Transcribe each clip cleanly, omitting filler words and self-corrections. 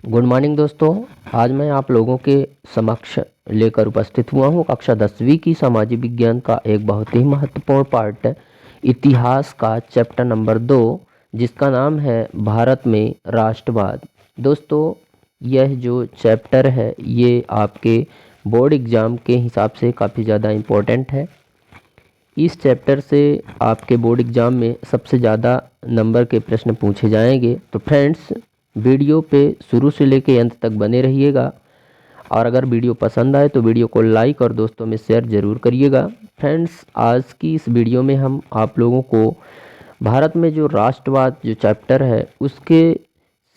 Good morning दोस्तों। आज मैं आप लोगों के समक्ष लेकर उपस्थित हुआ हूँ कक्षा 10वीं की सामाजिक विज्ञान का एक बहुत ही महत्वपूर्ण पार्ट इतिहास का चैप्टर नंबर 2, जिसका नाम है भारत में राष्ट्रवाद। दोस्तों, यह जो चैप्टर है ये आपके बोर्ड एग्ज़ाम के हिसाब से काफ़ी ज़्यादा इम्पोर्टेंट है। इस चैप्टर से आपके बोर्ड एग्ज़ाम में सबसे ज़्यादा नंबर के प्रश्न पूछे जाएंगे। तो फ्रेंड्स, वीडियो पे शुरू से लेके अंत तक बने रहिएगा और अगर वीडियो पसंद आए तो वीडियो को लाइक और दोस्तों में शेयर ज़रूर करिएगा। फ्रेंड्स, आज की इस वीडियो में हम आप लोगों को भारत में जो राष्ट्रवाद जो चैप्टर है उसके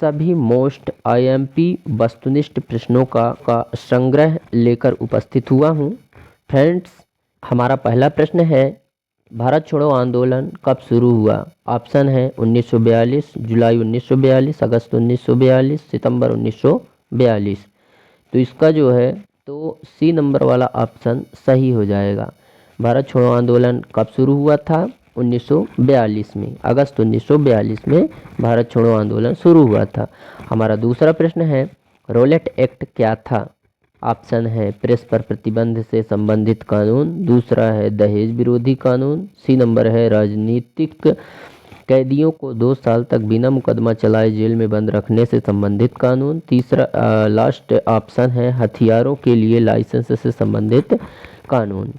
सभी मोस्ट आईएमपी वस्तुनिष्ठ प्रश्नों का संग्रह लेकर उपस्थित हुआ हूँ। फ्रेंड्स, हमारा पहला प्रश्न है, भारत छोड़ो आंदोलन कब शुरू हुआ? ऑप्शन है 1942, जुलाई 1942, अगस्त 1942, सितंबर 1942। तो इसका जो है तो सी नंबर वाला ऑप्शन सही हो जाएगा। भारत छोड़ो आंदोलन कब शुरू हुआ था? 1942 में, अगस्त 1942 में भारत छोड़ो आंदोलन शुरू हुआ था। हमारा दूसरा प्रश्न है, रोलेट एक्ट क्या था? ऑप्शन है प्रेस पर प्रतिबंध से संबंधित कानून, दूसरा है दहेज विरोधी कानून, सी नंबर है राजनीतिक कैदियों को 2 साल तक बिना मुकदमा चलाए जेल में बंद रखने से संबंधित कानून, तीसरा लास्ट ऑप्शन है हथियारों के लिए लाइसेंस से संबंधित कानून।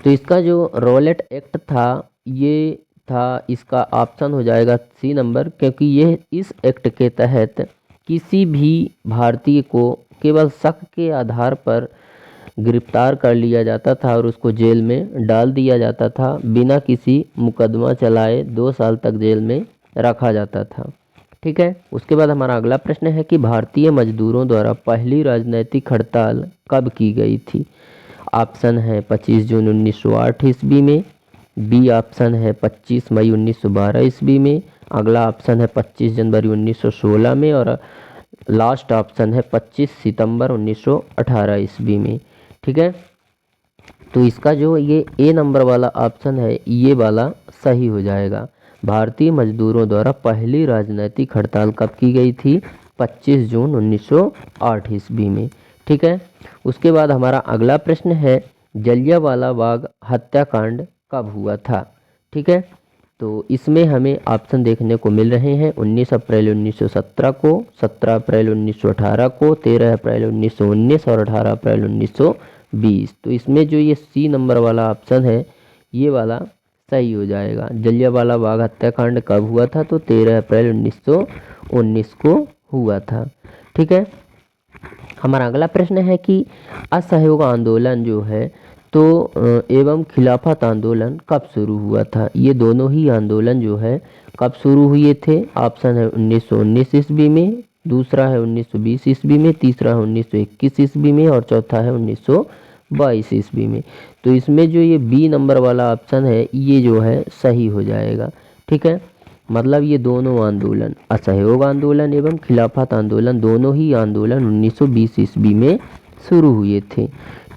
तो इसका जो रोलेट एक्ट था ये था, इसका ऑप्शन हो जाएगा सी नंबर, क्योंकि यह इस एक्ट के तहत किसी भी भारतीय को केवल शक के आधार पर गिरफ्तार कर लिया जाता था और उसको जेल में डाल दिया जाता था, बिना किसी मुकदमा चलाए 2 साल तक जेल में रखा जाता था। ठीक है। उसके बाद हमारा अगला प्रश्न है कि भारतीय मजदूरों द्वारा पहली राजनैतिक हड़ताल कब की गई थी? ऑप्शन है 25 जून 1908 ईस्वी में, बी ऑप्शन है 25 मई 1912 ईस्वी में, अगला ऑप्शन है 25 जनवरी 1916 में और लास्ट ऑप्शन है 25 सितंबर 1918 ईस्वी में। ठीक है। तो इसका जो ये ए नंबर वाला ऑप्शन है ये वाला सही हो जाएगा। भारतीय मजदूरों द्वारा पहली राजनीतिक हड़ताल कब की गई थी? 25 जून 1908 ईस्वी में। ठीक है। उसके बाद हमारा अगला प्रश्न है, जलियांवाला बाग हत्याकांड कब हुआ था? ठीक है। तो इसमें हमें ऑप्शन देखने को मिल रहे हैं 19 अप्रैल 1917 को, 17 अप्रैल 1918 को, 13 अप्रैल 1919 और 18 अप्रैल 1920। तो इसमें जो ये सी नंबर वाला ऑप्शन है ये वाला सही हो जाएगा। जलियांवाला बाग हत्याकांड कब हुआ था? तो 13 अप्रैल 1919 को हुआ था। ठीक है। हमारा अगला प्रश्न है कि असहयोग आंदोलन जो है तो एवं खिलाफत आंदोलन कब शुरू हुआ था? ये दोनों ही आंदोलन जो है कब शुरू हुए थे? ऑप्शन है 1919 ईस्वी में, दूसरा है 1920 ईस्वी में, तीसरा है 1921 ईस्वी में और चौथा है 1922 ईस्वी में। तो इसमें जो ये बी नंबर वाला ऑप्शन है ये जो है सही हो जाएगा। ठीक है। मतलब ये दोनों आंदोलन, असहयोग आंदोलन एवं खिलाफत आंदोलन, दोनों ही आंदोलन 1920 ईस्वी में शुरू हुए थे।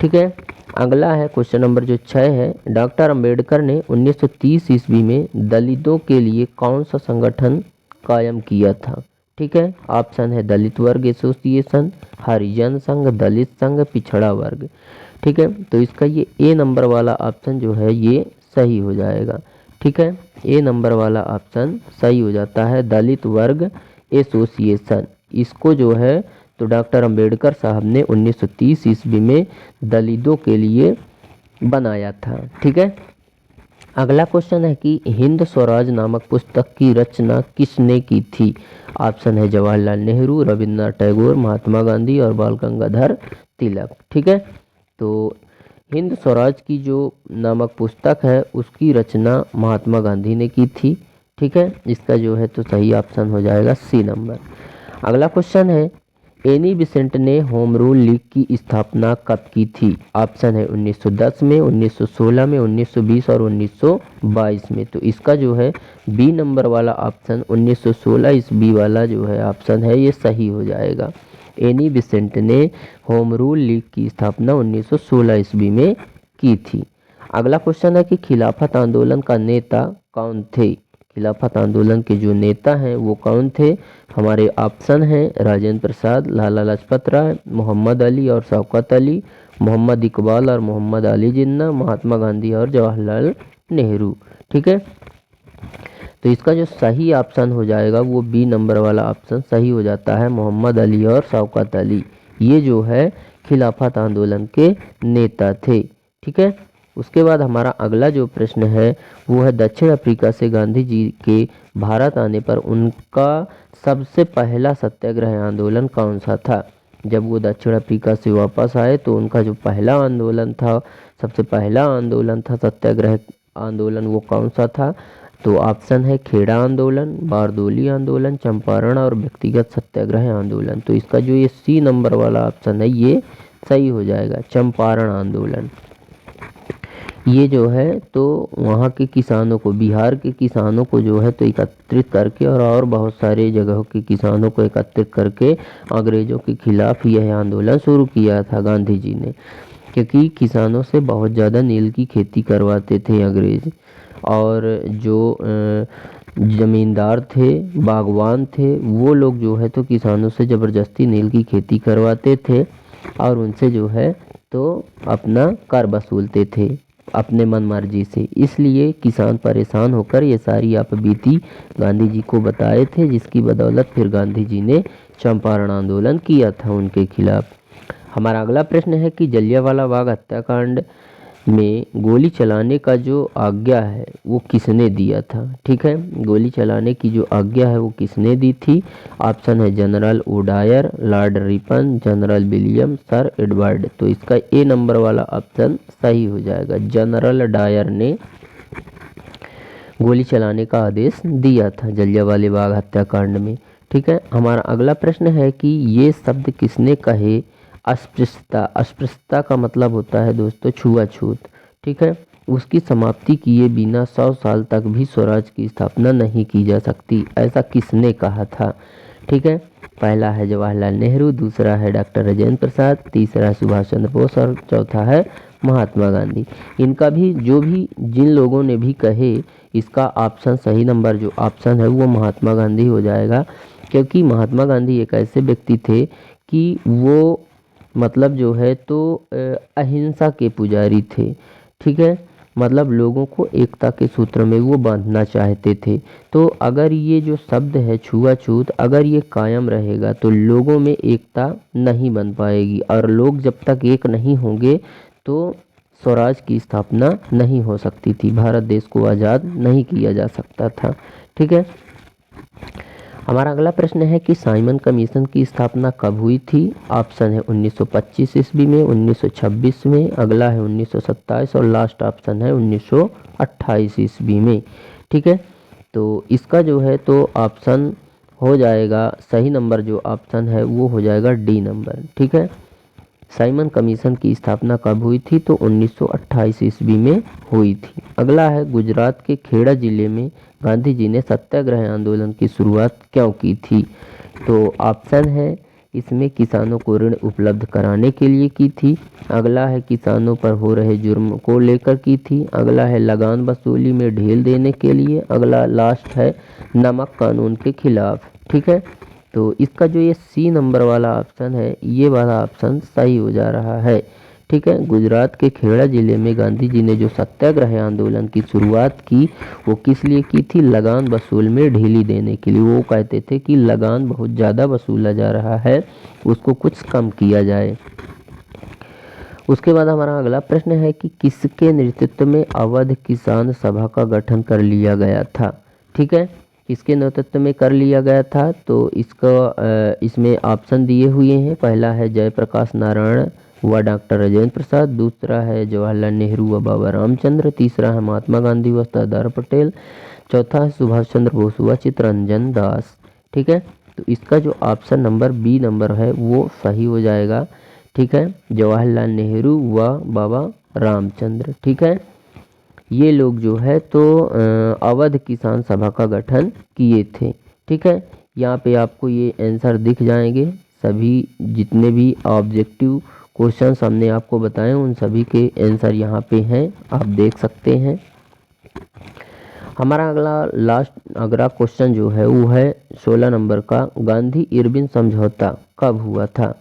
ठीक है। अगला है क्वेश्चन नंबर जो 6 है, डॉक्टर अंबेडकर ने 1930 ईस्वी में दलितों के लिए कौन सा संगठन कायम किया था? ठीक है। ऑप्शन है दलित वर्ग एसोसिएशन, हरिजन संघ, दलित संघ, पिछड़ा वर्ग। ठीक है। तो इसका ये ए नंबर वाला ऑप्शन जो है ये सही हो जाएगा। ठीक है। ए नंबर वाला ऑप्शन सही हो जाता है, दलित वर्ग एसोसिएशन। इसको जो है तो डॉक्टर अंबेडकर साहब ने 1930 ईस्वी में दलितों के लिए बनाया था। ठीक है। अगला क्वेश्चन है कि हिंद स्वराज नामक पुस्तक की रचना किसने की थी? ऑप्शन है जवाहरलाल नेहरू, रविंद्रनाथ टैगोर, महात्मा गांधी और बाल गंगाधर तिलक। ठीक है। तो हिंद स्वराज की जो नामक पुस्तक है उसकी रचना महात्मा गांधी ने की थी। ठीक है। इसका जो है तो सही ऑप्शन हो जाएगा सी नंबर। अगला क्वेश्चन है, एनी बेसेंट ने होम रूल लीग की स्थापना कब की थी? ऑप्शन है 1910 में, 1916 में, 1920 और 1922 में। तो इसका जो है बी नंबर वाला ऑप्शन 1916 ईस्वी वाला जो है ऑप्शन है ये सही हो जाएगा। एनी बेसेंट ने होम रूल लीग की स्थापना 1916 ईस्वी में की थी। अगला क्वेश्चन है कि खिलाफत आंदोलन का नेता कौन थे? खिलाफत आंदोलन के जो नेता हैं वो कौन थे? हमारे ऑप्शन हैं राजेंद्र प्रसाद, लाला लाजपत राय, मोहम्मद अली और शौकत अली, मोहम्मद इकबाल और मोहम्मद अली जिन्ना, महात्मा गांधी और जवाहरलाल नेहरू। ठीक है, तो इसका जो सही ऑप्शन हो जाएगा वो बी नंबर वाला ऑप्शन सही हो जाता है, मोहम्मद अली और शौकत अली। ये जो है खिलाफत आंदोलन के नेता थे। ठीक है, उसके बाद हमारा अगला जो प्रश्न है वो है दक्षिण अफ्रीका से गांधी जी के भारत आने पर उनका सबसे पहला सत्याग्रह आंदोलन कौन सा था? जब वो दक्षिण अफ्रीका से वापस आए तो उनका जो पहला आंदोलन था, सबसे पहला आंदोलन था सत्याग्रह आंदोलन, वो कौन सा था? तो ऑप्शन है खेड़ा आंदोलन, बारदोली आंदोलन, चंपारण और व्यक्तिगत सत्याग्रह आंदोलन। तो इसका जो ये सी नंबर वाला ऑप्शन है ये सही हो जाएगा, चंपारण आंदोलन। ये जो है तो वहाँ के किसानों को, बिहार के किसानों को जो है तो एकत्रित करके और बहुत सारे जगहों के किसानों को एकत्रित करके अंग्रेज़ों के खिलाफ यह आंदोलन शुरू किया था गांधी जी ने, क्योंकि किसानों से बहुत ज़्यादा नील की खेती करवाते थे अंग्रेज़, और जो ज़मींदार थे, बागवान थे, वो लोग जो है तो किसानों से ज़बरदस्ती नील की खेती करवाते थे और उनसे जो है तो अपना कर वसूलते थे अपने मन मर्जी से। इसलिए किसान परेशान होकर ये सारी आपबीती गांधी जी को बताए थे, जिसकी बदौलत फिर गांधी जी ने चंपारण आंदोलन किया था उनके खिलाफ। हमारा अगला प्रश्न है कि जलियांवाला बाग हत्याकांड में गोली चलाने का जो आज्ञा है वो किसने दिया था? ठीक है, गोली चलाने की जो आज्ञा है वो किसने दी थी? ऑप्शन है general O'Dwyer, Lord Ripon, general William, sir Edward. तो इसका ए नंबर वाला ऑप्शन सही हो जाएगा, जनरल डायर ने गोली चलाने का आदेश दिया था जलियांवाला बाग हत्याकांड में। ठीक है, हमारा अगला प्रश्न है कि ये शब्द किसने कहे? अस्पृश्यता। अस्पृश्यता का मतलब होता है दोस्तों छुआछूत। ठीक है, उसकी समाप्ति किए बिना 100 साल तक भी स्वराज की स्थापना नहीं की जा सकती, ऐसा किसने कहा था? ठीक है, पहला है जवाहरलाल नेहरू, दूसरा है डॉक्टर राजेंद्र प्रसाद, तीसरा है सुभाष चंद्र बोस और चौथा है महात्मा गांधी। इनका भी जो भी जिन लोगों ने भी कहे, इसका ऑप्शन सही नंबर जो ऑप्शन है वो महात्मा गांधी हो जाएगा, क्योंकि महात्मा गांधी एक ऐसे व्यक्ति थे कि वो मतलब जो है तो अहिंसा के पुजारी थे। ठीक है, मतलब लोगों को एकता के सूत्र में वो बांधना चाहते थे। तो अगर ये जो शब्द है छुआछूत, अगर ये कायम रहेगा तो लोगों में एकता नहीं बन पाएगी, और लोग जब तक एक नहीं होंगे तो स्वराज की स्थापना नहीं हो सकती थी, भारत देश को आज़ाद नहीं किया जा सकता था। ठीक है, हमारा अगला प्रश्न है कि साइमन कमीशन की स्थापना कब हुई थी? ऑप्शन है 1925 ईस्वी में, 1926 में, अगला है 1927 और लास्ट ऑप्शन है 1928 ईस्वी में। ठीक है, तो इसका जो है तो ऑप्शन हो जाएगा, सही नंबर जो ऑप्शन है वो हो जाएगा डी नंबर। ठीक है, साइमन कमीशन की स्थापना कब हुई थी? तो 1928 ईस्वी में हुई थी। अगला है गुजरात के खेड़ा जिले में गांधी जी ने सत्याग्रह आंदोलन की शुरुआत क्यों की थी? तो ऑप्शन है इसमें किसानों को ऋण उपलब्ध कराने के लिए की थी, अगला है किसानों पर हो रहे जुर्म को लेकर की थी, अगला है लगान वसूली में ढील देने के लिए, अगला लास्ट है नमक कानून के खिलाफ। ठीक है, तो इसका जो ये सी नंबर वाला ऑप्शन है ये वाला ऑप्शन सही हो जा रहा है। ठीक है, गुजरात के खेड़ा जिले में गांधी जी ने जो सत्याग्रह आंदोलन की शुरुआत की वो किस लिए की थी? लगान वसूल में ढीली देने के लिए। वो कहते थे कि लगान बहुत ज़्यादा वसूला जा रहा है, उसको कुछ कम किया जाए। उसके बाद हमारा अगला प्रश्न है कि किसके नेतृत्व में अवध किसान सभा का गठन कर लिया गया था? ठीक है, किसके नेतृत्व में कर लिया गया था? तो इसमें ऑप्शन दिए हुए हैं, पहला है जयप्रकाश नारायण व डॉक्टर राजेंद्र प्रसाद, दूसरा है जवाहरलाल नेहरू व बाबा रामचंद्र, तीसरा है महात्मा गांधी व सरदार पटेल, चौथा है सुभाष चंद्र बोस व चित्तरंजन दास। ठीक है, तो इसका जो ऑप्शन नंबर बी नंबर है वो सही हो जाएगा। ठीक है, जवाहरलाल नेहरू व बाबा रामचंद्र। ठीक है, ये लोग जो है तो अवध किसान सभा का गठन किए थे। ठीक है, यहाँ पे आपको ये आंसर दिख जाएंगे, सभी जितने भी ऑब्जेक्टिव क्वेश्चन हमने आपको बताए उन सभी के आंसर यहाँ पे हैं, आप देख सकते हैं। हमारा अगला क्वेश्चन जो है वो है 16 नंबर का, गांधी इरविन समझौता कब हुआ था?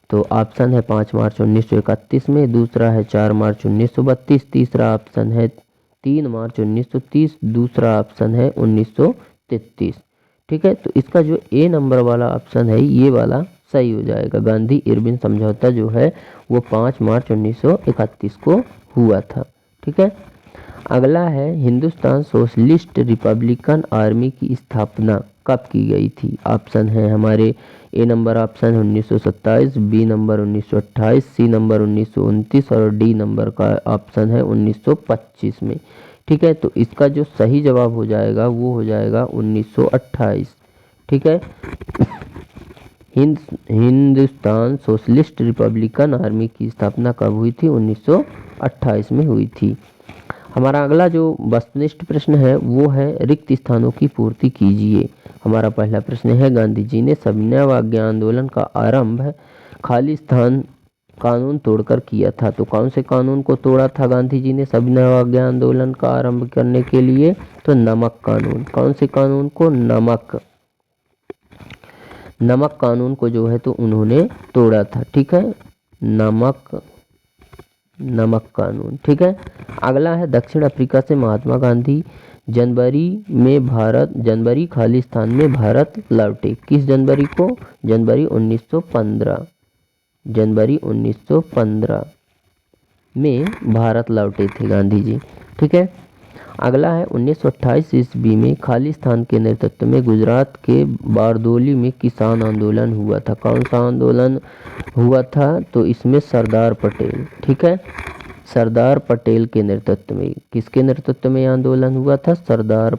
तो ऑप्शन है 5 मार्च 1931 में, दूसरा है 4 मार्च 1932, तीसरा ऑप्शन है 3 मार्च 1930, दूसरा ऑप्शन है 1933। ठीक है, तो इसका जो ए नंबर वाला ऑप्शन है ये वाला सही हो जाएगा। गांधी इरविन समझौता जो है वो 5 मार्च 1931 को हुआ था। ठीक है, अगला है हिंदुस्तान सोशलिस्ट रिपब्लिकन आर्मी की स्थापना कब की गई थी? ऑप्शन है हमारे A number option 1927, B number 1928, C number 1929 और डी नंबर का ऑप्शन है 1925 में। ठीक है, तो इसका जो सही जवाब हो जाएगा वो हो जाएगा 1928। ठीक है, हिंदुस्तान सोशलिस्ट रिपब्लिकन आर्मी की स्थापना कब हुई थी? 1928 में हुई थी। हमारा अगला जो वस्तुनिष्ठ प्रश्न है वो है रिक्त स्थानों की पूर्ति कीजिए। हमारा पहला प्रश्न है, गांधी जी ने सविनय अवज्ञा आंदोलन का आरंभ खाली स्थान कानून तोड़कर किया था। तो कौन से कानून को तोड़ा था गांधी जी ने सविनय अवज्ञा आंदोलन का आरंभ करने के लिए? तो नमक कानून। कौन से कानून को? नमक कानून को जो है तो उन्होंने तोड़ा था। ठीक है, नमक कानून। ठीक है, अगला है दक्षिण अफ्रीका से महात्मा गांधी जनवरी खालिस्तान में भारत लौटे। किस जनवरी को? जनवरी 1915। जनवरी 1915 में भारत लौटे थे गांधी जी। ठीक है, अगला है 1928 ईस्वी में खालिस्तान के नेतृत्व में गुजरात के बारदोली में किसान आंदोलन हुआ था। कौन सा आंदोलन हुआ था? तो इसमें सरदार पटेल। ठीक है, सरदार पटेल के नेतृत्व में। किसके नेतृत्व में आंदोलन हुआ था? सरदार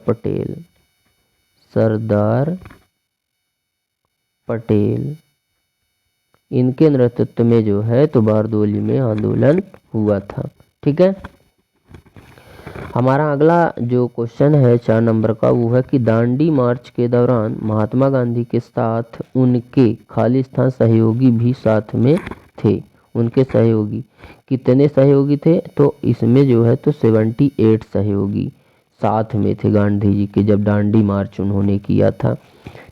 पटेल इनके नेतृत्व में जो है तो बारदोली में आंदोलन हुआ था। ठीक है, हमारा अगला जो क्वेश्चन है 4 नंबर का वो है कि दांडी मार्च के दौरान महात्मा गांधी के साथ उनके खालिस्तान सहयोगी भी साथ में थे। उनके सहयोगी कितने सहयोगी थे? तो इसमें जो है तो 78 सहयोगी साथ में थे गांधी जी के जब दांडी मार्च उन्होंने किया था।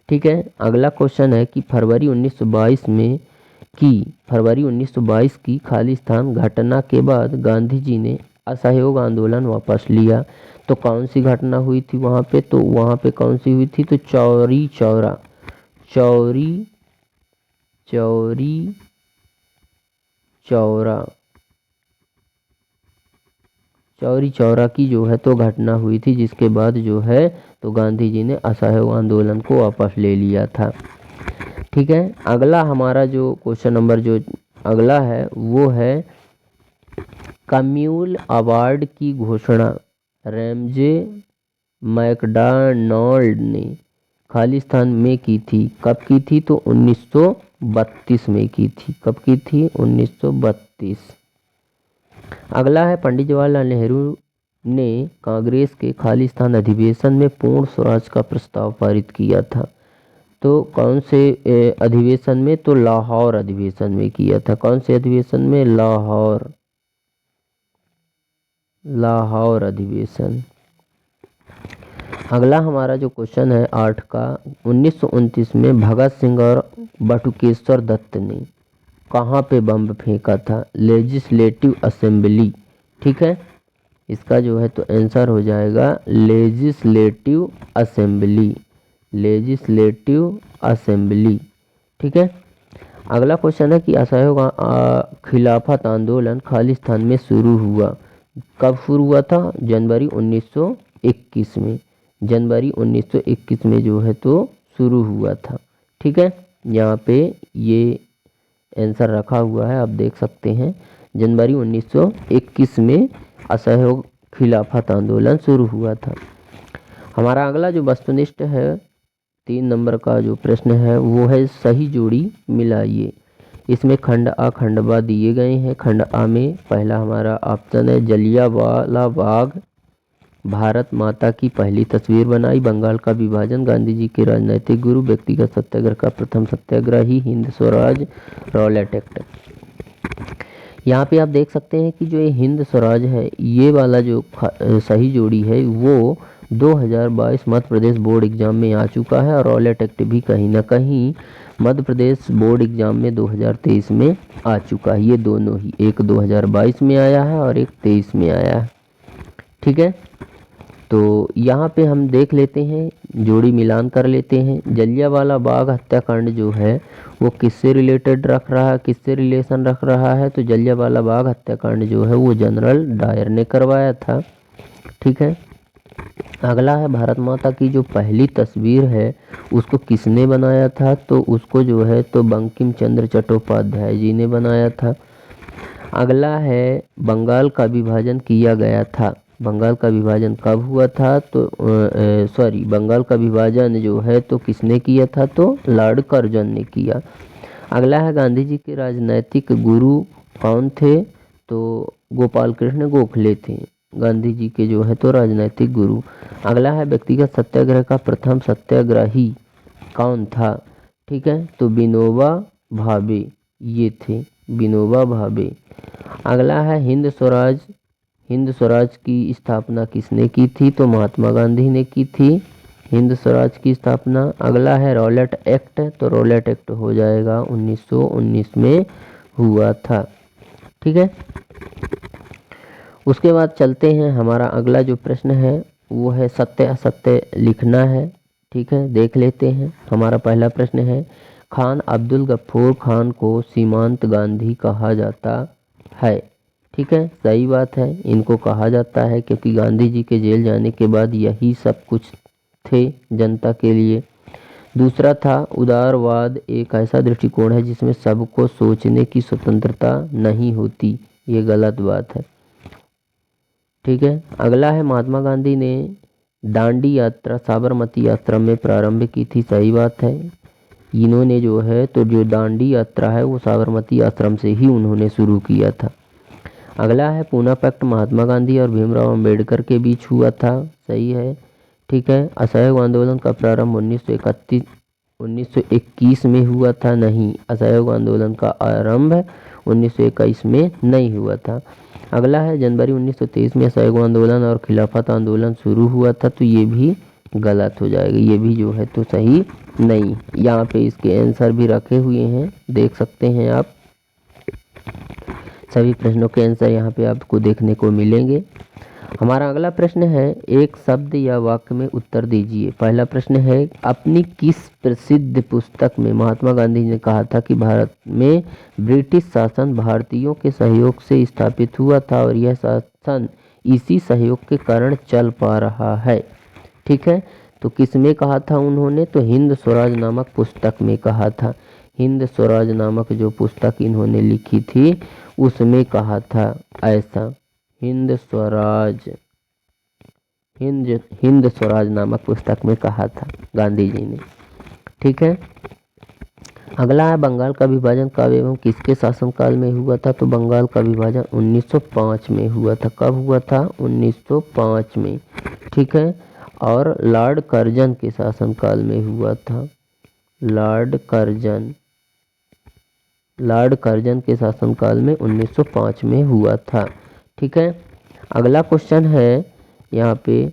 ठीक है, अगला क्वेश्चन है कि फरवरी 1922 की खालिस्तान घटना के बाद गांधी जी ने असहयोग आंदोलन वापस लिया। तो कौन सी घटना हुई थी वहाँ पे? तो वहाँ पे कौन सी हुई थी? तो चौरी चौरा की जो है तो घटना हुई थी, जिसके बाद जो है तो गांधी जी ने असहयोग आंदोलन को वापस ले लिया था। ठीक है, अगला हमारा जो क्वेश्चन नंबर जो अगला है वो है कम्यूल अवार्ड की घोषणा रैमजे मैकडॉनल्ड ने खालिस्तान में की थी। कब की थी? तो 1932 में की थी। कब की थी? 1932। अगला है पंडित जवाहरलाल नेहरू ने कांग्रेस के खालिस्तान अधिवेशन में पूर्ण स्वराज का प्रस्ताव पारित किया था। तो कौन से अधिवेशन में? तो लाहौर अधिवेशन में किया था। कौन से अधिवेशन में? लाहौर अधिवेशन। अगला हमारा जो क्वेश्चन है 8 का, 1929 में भगत सिंह और बटुकेश्वर दत्त ने कहाँ पे बम फेंका था? Legislative assembly. ठीक है, इसका जो है तो आंसर हो जाएगा लेजिस्लेटिव असेंबली। ठीक है, अगला क्वेश्चन है कि असहयोग खिलाफत आंदोलन खालिस्तान में शुरू हुआ। कब शुरू हुआ था? जनवरी 1921 में। जनवरी 1921 में जो है तो शुरू हुआ था। ठीक है, यहाँ पे ये आंसर रखा हुआ है, आप देख सकते हैं। जनवरी 1921 में असहयोग खिलाफत आंदोलन शुरू हुआ था। हमारा अगला जो वस्तुनिष्ठ है 3 नंबर का जो प्रश्न है वो है सही जोड़ी मिलाइए। इसमें खंड आ खंड बा दिए गए हैं। खंड आ में पहला हमारा ऑप्शन है जलियांवाला बाग, भारत माता की पहली तस्वीर बनाई, बंगाल का विभाजन, गांधी जी के राजनैतिक गुरु, व्यक्तिगत सत्याग्रह का प्रथम सत्याग्रही, हिंद स्वराज, रॉलेट एक्ट। यहाँ पे आप देख सकते हैं कि जो ये हिंद स्वराज है ये वाला जो सही जोड़ी है वो 2022 मध्य प्रदेश बोर्ड एग्जाम में आ चुका है और रॉलेट एक्ट भी कहीं ना कहीं मध्य प्रदेश बोर्ड एग्जाम में 2023 में आ चुका है। ये दोनों ही, एक 2022 में आया है और एक 23 में आया है। ठीक है, तो यहाँ पे हम देख लेते हैं, जोड़ी मिलान कर लेते हैं। जलियांवाला बाग हत्याकांड जो है वो किससे रिलेटेड रख रहा है, किससे रिलेशन रख रहा है? तो जलियांवाला बाग हत्याकांड जो है वो जनरल डायर ने करवाया था। ठीक है, अगला है भारत माता की जो पहली तस्वीर है उसको किसने बनाया था? तो उसको जो है तो बंकिम चंद्र चट्टोपाध्याय जी ने बनाया था। अगला है बंगाल का विभाजन किया गया था। बंगाल का विभाजन कब हुआ था? तो बंगाल का विभाजन जो है तो किसने किया था? तो लॉर्ड कर्जन ने किया। अगला है गांधी जी के राजनैतिक गुरु कौन थे? तो गोपाल कृष्ण गोखले थे गांधी जी के जो है तो राजनैतिक गुरु। अगला है व्यक्तिगत सत्याग्रह का प्रथम सत्याग्रही कौन था? ठीक है, तो विनोबा भावे ये थे, विनोबा भावे। अगला है हिंद स्वराज, हिंद स्वराज की स्थापना किसने की थी? तो महात्मा गांधी ने की थी हिंद स्वराज की स्थापना। अगला है रॉलेट एक्ट, तो रॉलेट एक्ट हो जाएगा 1919 में हुआ था। ठीक है, उसके बाद चलते हैं, हमारा अगला जो प्रश्न है वो है सत्य असत्य लिखना है। ठीक है, देख लेते हैं। हमारा पहला प्रश्न है, खान अब्दुल गफूर खान को सीमांत गांधी कहा जाता है। ठीक है, सही बात है, इनको कहा जाता है क्योंकि गांधी जी के जेल जाने के बाद यही सब कुछ थे जनता के लिए। दूसरा था उदारवाद एक ऐसा दृष्टिकोण है जिसमें सबको सोचने की स्वतंत्रता नहीं होती, ये गलत बात है। ठीक है, अगला है महात्मा गांधी ने दांडी यात्रा साबरमती आश्रम में प्रारंभ की थी। सही बात है, इन्होंने जो है तो जो दांडी यात्रा है वो साबरमती आश्रम से ही उन्होंने शुरू किया था। अगला है पूना पैक्ट महात्मा गांधी और भीमराव अंबेडकर के बीच हुआ था। सही है। ठीक है, असहयोग आंदोलन का प्रारंभ 1921 में हुआ था। नहीं, असहयोग आंदोलन का आरंभ 1921 में नहीं हुआ था। अगला है जनवरी 1923 में असहयोग आंदोलन और खिलाफत आंदोलन शुरू हुआ था। तो ये भी गलत हो जाएगा, ये भी जो है तो सही नहीं। यहाँ पे इसके आंसर भी रखे हुए हैं, देख सकते हैं आप। सभी प्रश्नों के आंसर यहाँ पे आपको देखने को मिलेंगे। हमारा अगला प्रश्न है, एक शब्द या वाक्य में उत्तर दीजिए। पहला प्रश्न है, अपनी किस प्रसिद्ध पुस्तक में महात्मा गांधी ने कहा था कि भारत में ब्रिटिश शासन भारतीयों के सहयोग से स्थापित हुआ था और यह शासन इसी सहयोग के कारण चल पा रहा है। ठीक है, तो किस में कहा था उन्होंने? तो हिंद स्वराज नामक पुस्तक में कहा था। हिंद स्वराज नामक जो पुस्तक इन्होंने लिखी थी उसमें कहा था ऐसा। हिंद स्वराज, हिंद स्वराज नामक पुस्तक में कहा था गांधी जी ने। ठीक है, अगला है बंगाल का विभाजन कब एवं किसके शासनकाल में हुआ था? तो बंगाल का विभाजन 1905 में हुआ था। कब हुआ था? 1905 में। ठीक है, और लॉर्ड कर्जन के शासनकाल में हुआ था। लॉर्ड कर्जन के शासनकाल में 1905 में हुआ था। ठीक है, अगला क्वेश्चन है यहाँ पे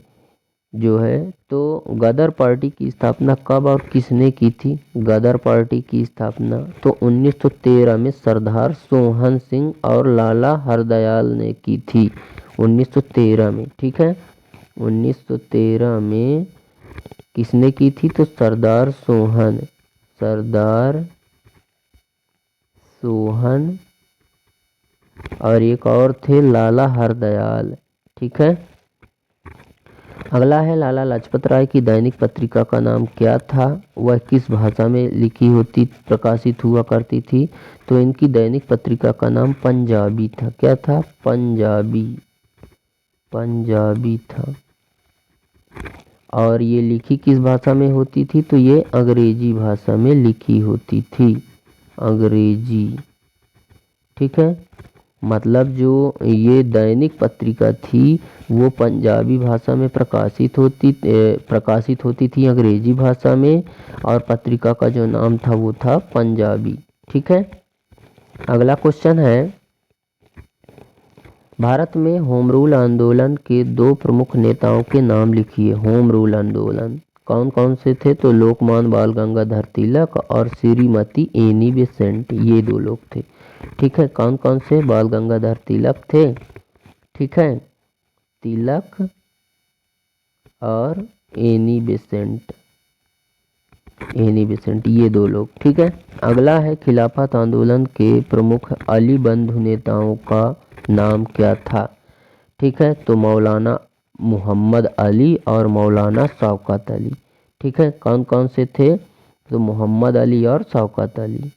जो है तो गदर पार्टी की स्थापना कब और किसने की थी? गदर पार्टी की स्थापना तो 1913 में सरदार सोहन सिंह और लाला हरदयाल ने की थी, 1913 में। ठीक है, 1913 में किसने की थी? तो सरदार सोहन और एक और थे लाला हरदयाल। ठीक है, अगला है लाला लाजपत राय की दैनिक पत्रिका का नाम क्या था? वह किस भाषा में लिखी होती प्रकाशित हुआ करती थी? तो इनकी दैनिक पत्रिका का नाम पंजाबी था। क्या था? पंजाबी था। और ये लिखी किस भाषा में होती थी? तो ये अंग्रेजी भाषा में लिखी होती थी, अंग्रेजी। ठीक है, मतलब जो ये दैनिक पत्रिका थी वो पंजाबी भाषा में प्रकाशित होती थी, अंग्रेजी भाषा में, और पत्रिका का जो नाम था वो था पंजाबी। ठीक है, अगला क्वेश्चन है, भारत में होम रूल आंदोलन के 2 प्रमुख नेताओं के नाम लिखिए। होम रूल आंदोलन कौन कौन से थे? तो लोकमान्य बाल गंगाधर तिलक और श्रीमती एनी बेसेंट, ये 2 लोग थे। ठीक है, कौन कौन से? बाल गंगाधर तिलक थे, ठीक है, तिलक और एनी बेसेंट, ये 2 लोग। ठीक है, अगला है खिलाफत आंदोलन के प्रमुख अली बंधु नेताओं का नाम क्या था? ठीक है, तो मौलाना मोहम्मद अली और मौलाना शौकत अली। ठीक है, कौन कौन से थे? तो मोहम्मद अली और शौकत अली।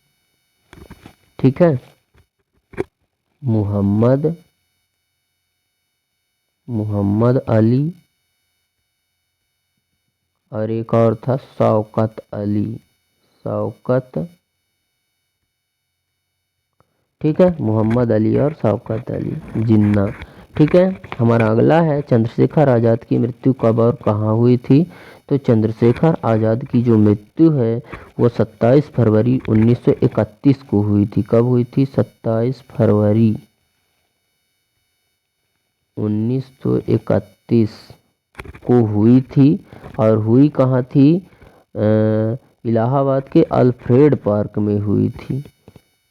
ठीक है, मोहम्मद अली और एक और था शौकत अली, ठीक है, मोहम्मद अली और शौकत अली जिन्ना। ठीक है, हमारा अगला है चंद्रशेखर आज़ाद की मृत्यु कब और कहाँ हुई थी? तो चंद्रशेखर आज़ाद की जो मृत्यु है वो 27 फरवरी 1931 को हुई थी। कब हुई थी? 27 फरवरी 1931 को हुई थी। और हुई कहाँ थी? इलाहाबाद के अल्फ्रेड पार्क में हुई थी।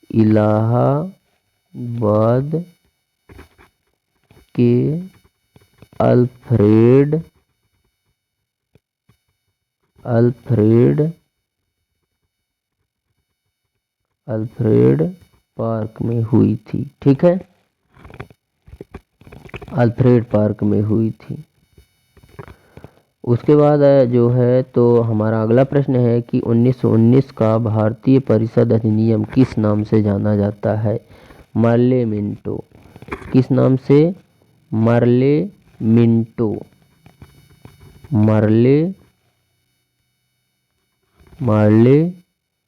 इलाहाबाद के अल्फ्रेड पार्क में हुई थी। ठीक है, अल्फ्रेड पार्क में हुई थी। उसके बाद जो है तो हमारा अगला प्रश्न है कि 1919 का भारतीय परिषद अधिनियम किस नाम से जाना जाता है? Merle Minto. किस नाम से? मर्ले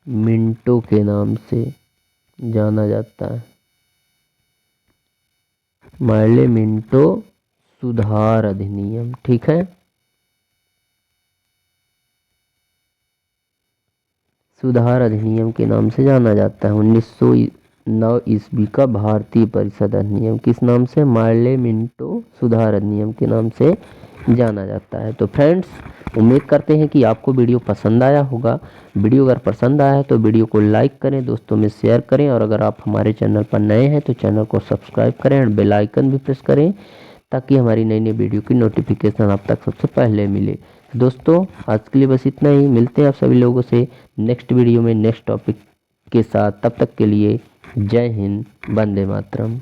मिंटो के नाम से जाना जाता है। मर्ले मिंटो सुधार अधिनियम। ठीक है, सुधार अधिनियम के नाम से जाना जाता है। 1909 ईस्वी का भारतीय परिषद अधिनियम किस नाम से? मर्ले मिंटो सुधार अधिनियम के नाम से जाना जाता है। तो फ्रेंड्स, उम्मीद करते हैं कि आपको वीडियो पसंद आया होगा। वीडियो अगर पसंद आया है तो वीडियो को लाइक करें, दोस्तों में शेयर करें, और अगर आप हमारे चैनल पर नए हैं तो चैनल को सब्सक्राइब करें और बेल आइकन भी प्रेस करें ताकि हमारी नई नई वीडियो की नोटिफिकेशन आप तक सबसे पहले मिले। दोस्तों, आज के लिए बस इतना ही। मिलते हैं आप सभी लोगों से नेक्स्ट वीडियो में नेक्स्ट टॉपिक के साथ। तब तक के लिए जय हिंद, वंदे मातरम।